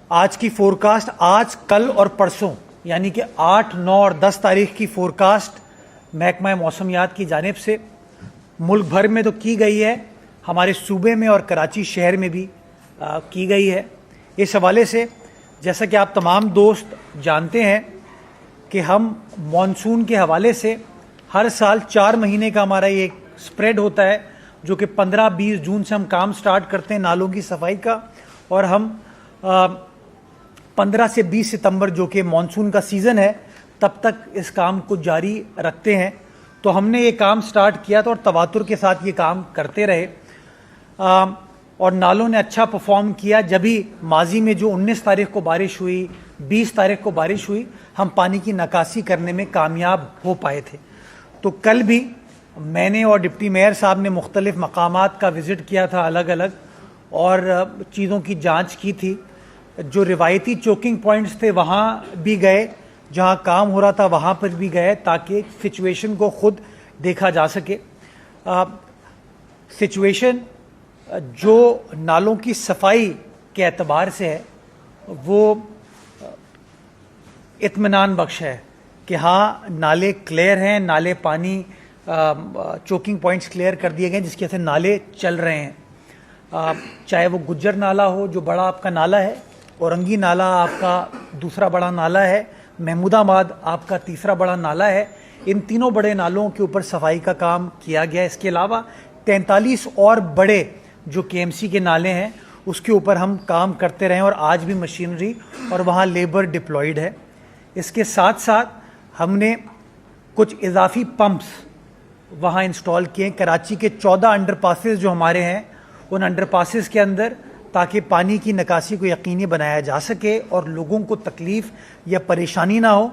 आज की फोरकास्ट आज, कल और परसों यानी कि 8, 9 और 10 तारीख की फोरकास्ट महकमा मौसमियात की जानिब से मुल्क भर में तो की गई है, हमारे सूबे में और कराची शहर में भी की गई है। इस हवाले से जैसा कि आप तमाम दोस्त जानते हैं कि हम मॉनसून के हवाले से हर साल 4 महीने का हमारा ये स्प्रेड होता है, जो कि 15-20 जून से हम काम स्टार्ट करते हैं नालों की सफाई का, और हम 15 से 20 सितंबर जो कि मानसून का सीज़न है तब तक इस काम को जारी रखते हैं। तो हमने ये काम स्टार्ट किया था और तवातुर के साथ ये काम करते रहे और नालों ने अच्छा परफॉर्म किया। जब भी माजी में जो 19 तारीख को बारिश हुई, 20 तारीख को बारिश हुई, हम पानी की निकासी करने में कामयाब हो पाए थे। तो कल भी मैंने और डिप्टी मेयर साहब ने मुख्तलिफ मकामात का विज़िट किया था अलग अलग, और चीज़ों की जांच की थी। जो रिवायती चोकिंग पॉइंट्स थे वहाँ भी गए, जहाँ काम हो रहा था वहाँ पर भी गए, ताकि सिचुएशन को ख़ुद देखा जा सके। सिचुएशन जो नालों की सफाई के एतबार से है वो इत्मीनान बख्श है कि हाँ, नाले क्लियर हैं, नाले पानी चोकिंग पॉइंट्स क्लियर कर दिए गए जिसकी वजह से नाले चल रहे हैं। चाहे वो गुज्जर नाला हो जो बड़ा आपका नाला है, औरंगी नाला आपका दूसरा बड़ा नाला है, महमूदाबाद आपका तीसरा बड़ा नाला है, इन तीनों बड़े नालों के ऊपर सफाई का काम किया गया। इसके अलावा 43 और बड़े जो केएमसी के नाले हैं उसके ऊपर हम काम करते रहे और आज भी मशीनरी और वहाँ लेबर डिप्लॉयड है। इसके साथ साथ हमने कुछ इजाफी पंप्स वहाँ इंस्टॉल किए कराची के 14 अंडरपासेस जो हमारे हैं उन अंडरपासेस के अंदर, ताकि पानी की निकासी को यकीनी बनाया जा सके और लोगों को तकलीफ़ या परेशानी ना हो।